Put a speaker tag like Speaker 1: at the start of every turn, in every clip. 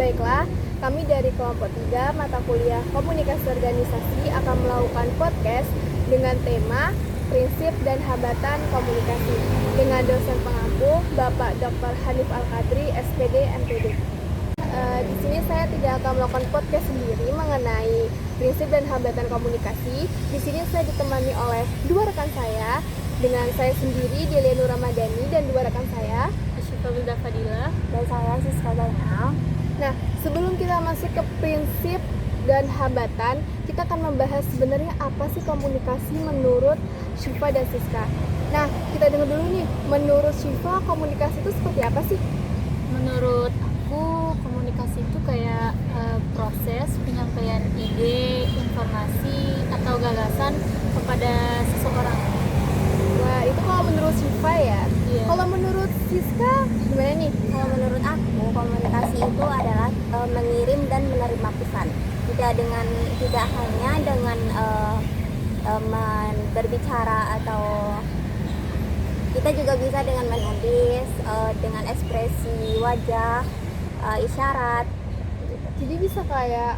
Speaker 1: Baiklah, kami dari kelompok 3 mata kuliah komunikasi organisasi akan melakukan podcast dengan tema prinsip dan hambatan komunikasi dengan dosen pengampu Bapak Dr. Hanif Al-Qadri, SPD, MPD. Di sini saya tidak akan melakukan podcast sendiri mengenai prinsip dan hambatan komunikasi. Di sini saya ditemani oleh dua rekan saya, dengan saya sendiri Delia Nur Ramadhani dan dua rekan saya,
Speaker 2: Syifa Wilda Fadila
Speaker 3: dan saya Siska Zainal.
Speaker 1: Nah, sebelum kita masuk ke prinsip dan hambatan, kita akan membahas sebenarnya apa sih komunikasi menurut Syifa dan Siska. Nah, kita dengar dulu nih, menurut Syifa komunikasi itu seperti apa sih?
Speaker 2: Menurut aku, komunikasi itu kayak proses penyampaian ide, informasi, atau gagasan kepada seseorang.
Speaker 1: Wah, itu kalau menurut Syifa ya.
Speaker 2: Iya.
Speaker 1: Kalau menurut Siska gimana nih?
Speaker 3: Kalau menurut aku, komunikasi itu adalah mengirim dan menerima pesan. Tidak hanya dengan berbicara, atau kita juga bisa dengan menulis, dengan ekspresi wajah, isyarat.
Speaker 1: Jadi bisa kayak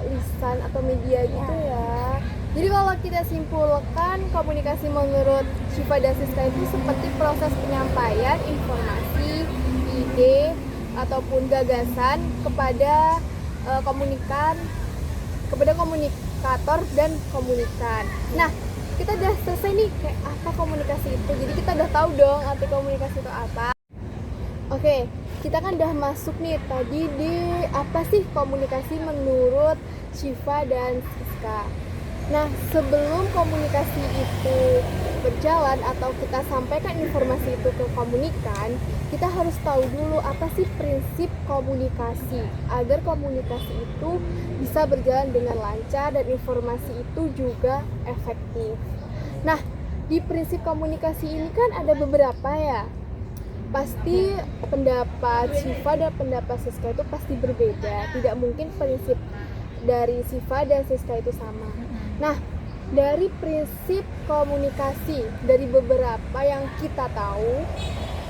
Speaker 1: lisan atau media gitu ya. Jadi kalau kita simpulkan, komunikasi menurut Syifa dan Siska itu seperti proses penyampaian informasi, ide, ataupun gagasan kepada komunikator dan komunikan. Nah, kita udah selesai nih kayak apa komunikasi itu. Jadi kita udah tahu dong arti komunikasi itu apa. Oke, kita kan udah masuk nih tadi di apa sih komunikasi menurut Syifa dan Siska. Nah, sebelum komunikasi itu berjalan atau kita sampaikan informasi itu ke komunikan, kita harus tahu dulu apa sih prinsip komunikasi agar komunikasi itu bisa berjalan dengan lancar dan informasi itu juga efektif. Nah, di prinsip komunikasi ini kan ada beberapa ya. Pasti pendapat Syifa dan pendapat Siska itu pasti berbeda. Tidak mungkin prinsip dari Syifa dan Siska itu sama. Nah, dari prinsip komunikasi, dari beberapa yang kita tahu,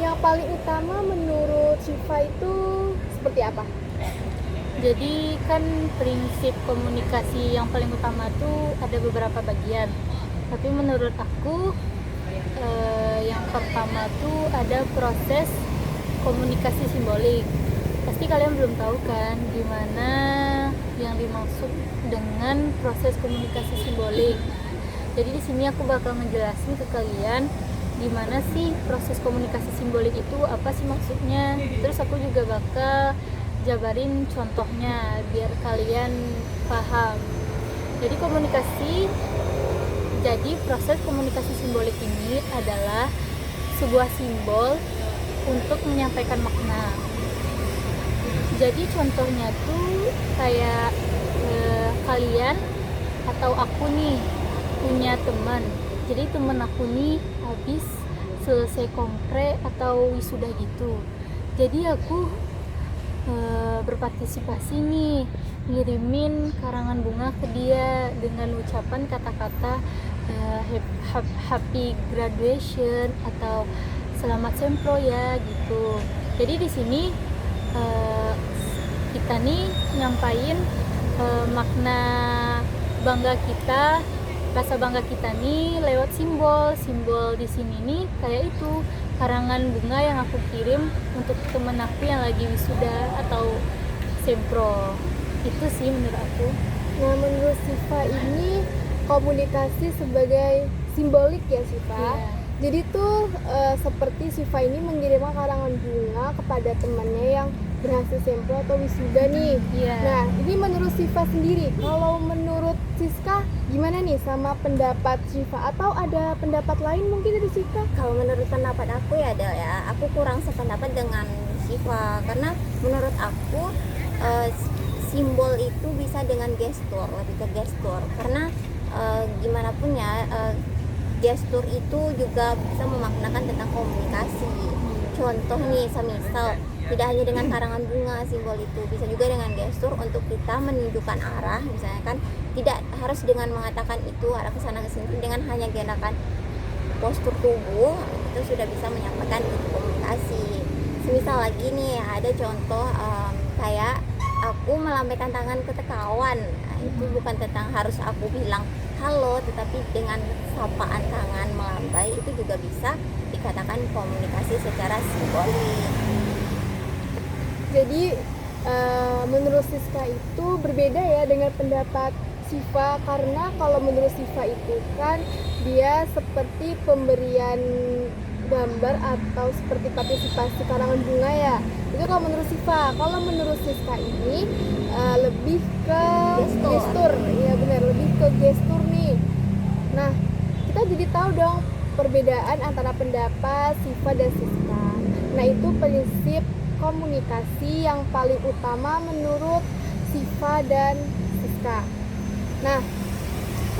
Speaker 1: yang paling utama menurut Syifa itu seperti apa?
Speaker 2: Jadi kan prinsip komunikasi yang paling utama tuh ada beberapa bagian. Tapi menurut aku yang pertama tuh ada proses komunikasi simbolik. Pasti kalian belum tahu kan gimana yang dimaksud dengan proses komunikasi simbolik. Jadi di sini aku bakal ngejelasin ke kalian gimana sih proses komunikasi simbolik itu, apa sih maksudnya. Terus aku juga bakal jabarin contohnya biar kalian paham. Jadi proses komunikasi simbolik ini adalah sebuah simbol untuk menyampaikan makna. Jadi contohnya tuh kayak kalian atau aku nih punya teman. Jadi teman aku nih habis selesai kompre atau wisuda gitu. Jadi aku berpartisipasi nih ngirimin karangan bunga ke dia dengan ucapan kata-kata happy graduation atau selamat sempro ya gitu. Jadi di sini kita nih nyampain makna bangga kita, rasa bangga kita nih lewat simbol di sini nih kayak itu karangan bunga yang aku kirim untuk temen aku yang lagi wisuda atau sempro. Itu sih menurut aku.
Speaker 1: Nah, menurut Syifa ini komunikasi sebagai simbolik ya Syifa.
Speaker 2: Yeah.
Speaker 1: Jadi tuh seperti Syifa ini mengirimkan karangan bunga kepada temannya yang berhasil sempro atau wisuda nih.
Speaker 2: Yeah.
Speaker 1: Nah, ini menurut Syifa sendiri. Kalau menurut Siska gimana nih sama pendapat Syifa, atau ada pendapat lain mungkin dari Siska?
Speaker 3: Kalau menurut pendapat aku ya Del ya, aku kurang sependapat dengan Syifa, karena menurut aku simbol itu bisa dengan gestur, lebih ke gestur, karena gimana pun ya gestur itu juga bisa memaknakan tentang komunikasi. Contoh nih, semisal tidak hanya dengan karangan bunga simbol itu, bisa juga dengan gestur untuk kita menunjukkan arah, misalnya kan tidak harus dengan mengatakan itu arah ke sana ke sini, dengan hanya gerakan postur tubuh itu sudah bisa menyampaikan itu komunikasi. Semisal lagi nih ada contoh kayak aku melambaikan tangan ke kawan. Nah, itu bukan tentang harus aku bilang halo, tetapi dengan sapaan tangan melambai itu juga bisa dikatakan komunikasi secara simbolik.
Speaker 1: Jadi menurut Siska itu berbeda ya dengan pendapat Siva, karena kalau menurut Siva itu kan dia seperti pemberian gambar atau seperti partisipasi karangan bunga ya. Itu kalau menurut Siva. Kalau menurut Siska ini lebih ke gestur. Ya benar, lebih ke gestur nih. Nah, kita jadi tahu dong perbedaan antara pendapat Siva dan Siska. Nah, itu prinsip komunikasi yang paling utama menurut Siva dan Siska. Nah,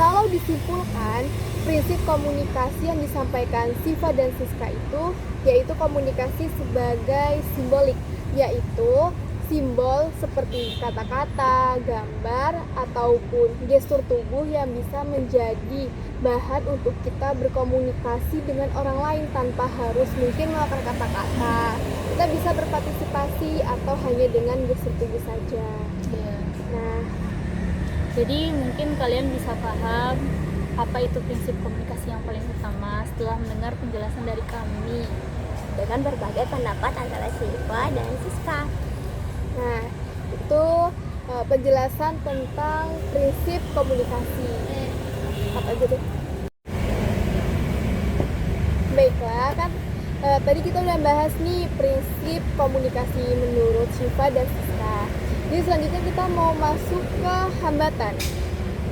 Speaker 1: kalau disimpulkan, prinsip komunikasi yang disampaikan Siva dan Siska itu yaitu komunikasi sebagai simbolik, yaitu simbol seperti kata-kata, gambar, ataupun gestur tubuh yang bisa menjadi bahan untuk kita berkomunikasi dengan orang lain tanpa harus mungkin melakukan kata-kata. Kita bisa berpartisipasi atau hanya dengan gestur tubuh saja.
Speaker 2: Iya.
Speaker 1: Nah,
Speaker 2: Jadi mungkin kalian bisa paham apa itu prinsip komunikasi yang paling utama setelah mendengar penjelasan dari kami.
Speaker 3: Dengan berbagai pendapat antara Siva dan Siska.
Speaker 1: nah itu penjelasan tentang prinsip komunikasi. Apa aja deh? Baiklah, kan tadi kita udah bahas nih prinsip komunikasi menurut Siva dan Siska. Jadi selanjutnya kita mau masuk ke hambatan.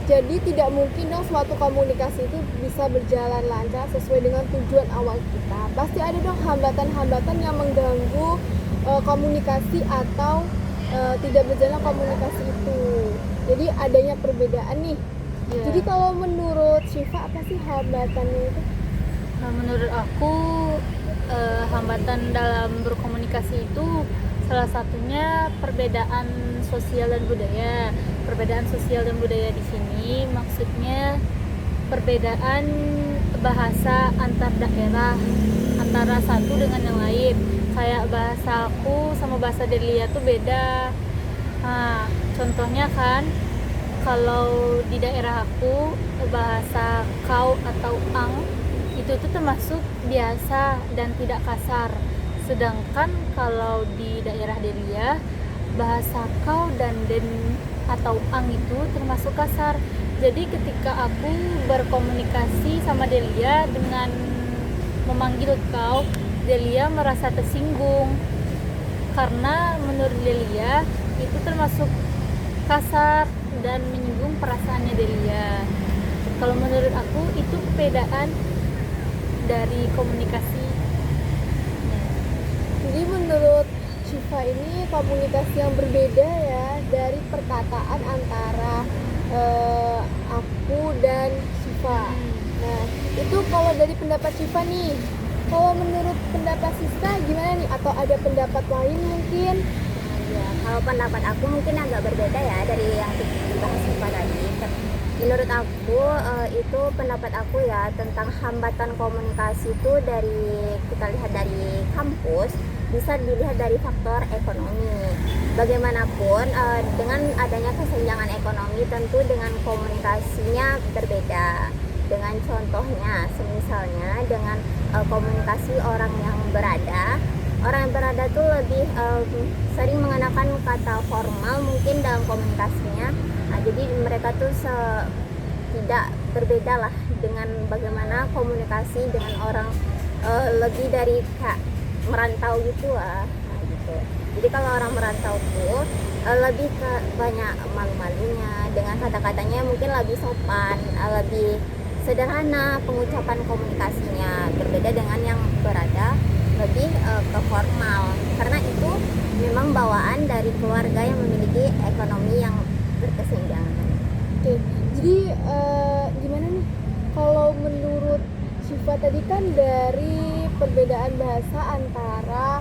Speaker 1: Jadi tidak mungkin dong suatu komunikasi itu bisa berjalan lancar sesuai dengan tujuan awal kita. Pasti ada dong hambatan-hambatan yang mengganggu komunikasi atau tidak berjalan komunikasi itu. Jadi adanya perbedaan nih.
Speaker 2: Ya.
Speaker 1: Jadi kalau menurut Siva apa sih hambatannya itu?
Speaker 2: Nah, menurut aku hambatan dalam berkomunikasi itu salah satunya perbedaan sosial dan budaya. Perbedaan sosial dan budaya di sini maksudnya perbedaan bahasa antar daerah, antara satu dengan yang lain. Kayak bahasa aku sama bahasa Delia tuh beda. Nah, contohnya kan kalau di daerah aku bahasa kau atau ang itu tuh termasuk biasa dan tidak kasar. Sedangkan kalau di daerah Delia bahasa kau dan den atau ang itu termasuk kasar. Jadi ketika aku berkomunikasi sama Delia dengan memanggil kau, Delia merasa tersinggung karena menurut Delia itu termasuk kasar dan menyinggung perasaannya Delia. Kalau menurut aku itu perbedaan dari komunikasi.
Speaker 1: Jadi menurut Siva ini komunikasi yang berbeda ya dari perkataan antara aku dan Siva. Nah, itu kalau dari pendapat Siva nih. Kalau menurut pendapat Siska gimana nih? Atau ada pendapat lain mungkin?
Speaker 3: Ya, kalau pendapat aku mungkin agak berbeda ya dari yang dibahas Siva tadi. Menurut aku itu pendapat aku ya tentang hambatan komunikasi itu dari kita lihat dari kampus bisa dilihat dari faktor ekonomi. Bagaimanapun dengan adanya kesenjangan ekonomi tentu dengan komunikasinya berbeda. Dengan contohnya, semisalnya dengan komunikasi orang yang berada tuh lebih sering mengenakan kata formal mungkin dalam komunikasinya. Nah, jadi mereka tuh tidak berbeda lah dengan bagaimana komunikasi dengan orang lebih dari kayak merantau gitu lah. Nah, gitu. Jadi kalau orang merantau tuh lebih ke banyak malu-malunya, dengan kata-katanya mungkin lebih sopan, lebih sederhana pengucapan komunikasinya, berbeda dengan yang berada lebih ke formal, karena itu memang bawaan dari keluarga yang memiliki ekonomi yang berkesenjangan.
Speaker 1: Oke, jadi gimana nih? Kalau menurut Siva tadi kan dari perbedaan bahasa antara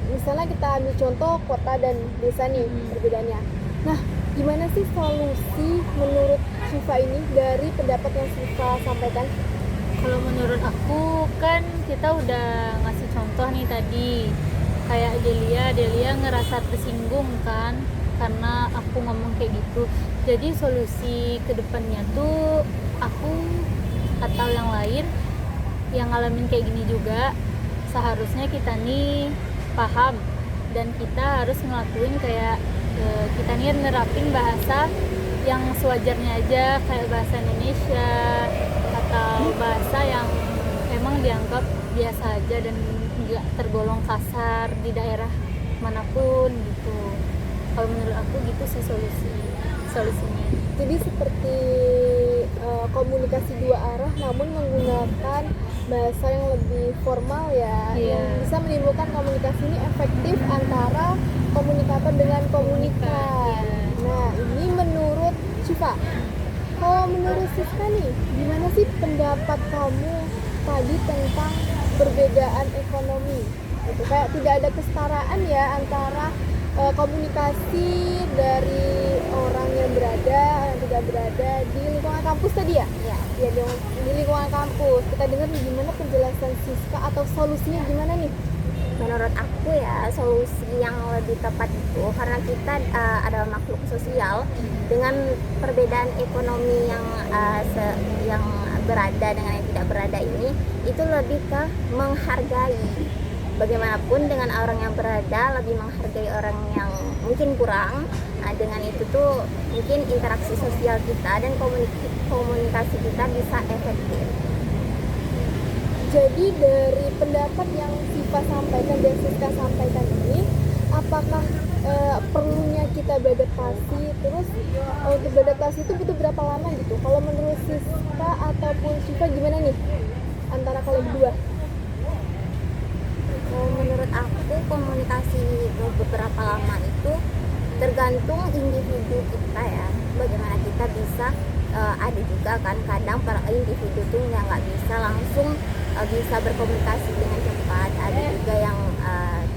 Speaker 1: misalnya kita ambil contoh kota dan desa nih perbedaannya. Nah, gimana sih solusi menurut Siva ini dari pendapat yang Siva sampaikan?
Speaker 2: Kalau menurut aku kan kita udah ngasih contoh nih tadi kayak Delia ngerasa tersinggung kan karena aku ngomong kayak gitu. Jadi solusi kedepannya tuh aku atau yang lain yang ngalamin kayak gini juga, seharusnya kita nih paham dan kita harus ngelakuin kayak kita nih nerapin bahasa yang sewajarnya aja, kayak bahasa Indonesia atau bahasa yang emang dianggap biasa aja dan nggak tergolong kasar di daerah manapun gitu. Kalau menurut aku gitu sih solusinya.
Speaker 1: Jadi seperti komunikasi dua arah namun menggunakan bahasa yang lebih formal ya,
Speaker 2: Iya.
Speaker 1: yang bisa menimbulkan komunikasi ini efektif antara komunikator dengan komunikan.
Speaker 2: Iya.
Speaker 1: Nah, ini menurut Syifa. Kalau menurut Siska nih, gimana sih pendapat kamu tadi tentang perbedaan ekonomi? Itu kayak tidak ada kesetaraan ya antara komunikasi dari orang yang tidak berada di lingkungan kampus tadi ya?
Speaker 3: Ya,
Speaker 1: Ya dong, di lingkungan kampus. Kita dengar nih gimana penjelasan Siska atau solusinya gimana nih?
Speaker 3: menurut aku ya solusi yang lebih tepat itu karena kita adalah makhluk sosial dengan perbedaan ekonomi yang berada dengan yang tidak berada ini, itu lebih ke menghargai. Bagaimanapun dengan orang yang berada lebih menghargai orang yang mungkin kurang. Nah, dengan itu tuh mungkin interaksi sosial kita dan komunikasi kita bisa efektif.
Speaker 1: Jadi dari pendapat yang Siva sampaikan dan Siska sampaikan ini, apakah perlunya kita beradaptasi? Terus untuk beradaptasi itu butuh berapa lama gitu? Kalau menurut Siska ataupun Siva gimana nih antara kalian berdua?
Speaker 3: Menurut aku komunikasi itu beberapa lama itu tergantung individu kita ya, bagaimana kita bisa ada juga kan kadang para individu tuh nggak bisa langsung bisa berkomunikasi dengan cepat, ada juga yang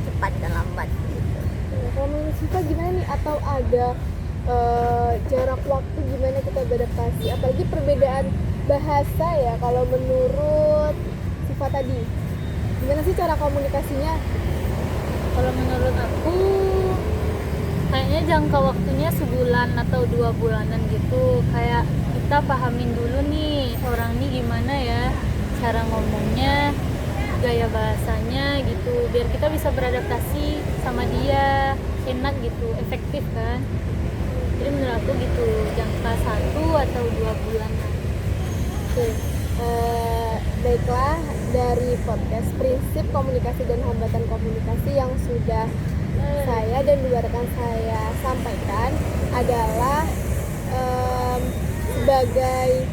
Speaker 3: cepat dan lambat gitu.
Speaker 1: Kalau menurut Siva gimana nih? Atau ada jarak waktu gimana kita beradaptasi? Apalagi perbedaan bahasa ya, kalau menurut Siva tadi gimana sih cara komunikasinya?
Speaker 2: Kalau menurut aku kayaknya jangka waktunya sebulan atau 2 bulanan gitu. Kayak kita pahamin dulu nih orang ini gimana ya cara ngomongnya, gaya bahasanya gitu, biar kita bisa beradaptasi sama dia enak gitu, efektif kan. Jadi menurut aku gitu, jangka 1 atau 2 bulanan.
Speaker 1: Oke, baiklah, dari podcast prinsip komunikasi dan hambatan komunikasi yang sudah saya dan dua rekan saya sampaikan adalah sebagai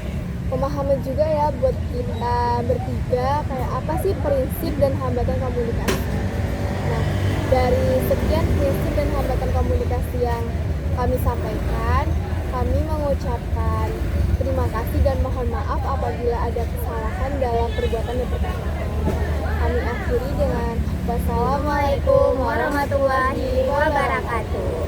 Speaker 1: pemahaman juga ya buat kita bertiga kayak apa sih prinsip dan hambatan komunikasi. Nah, dari sekian prinsip dan hambatan komunikasi yang kami sampaikan, kami mengucapkan terima kasih dan mohon maaf apabila ada kesalahan dalam perbuatan dan perkataan. Kami akhiri dengan wassalamualaikum warahmatullahi wabarakatuh.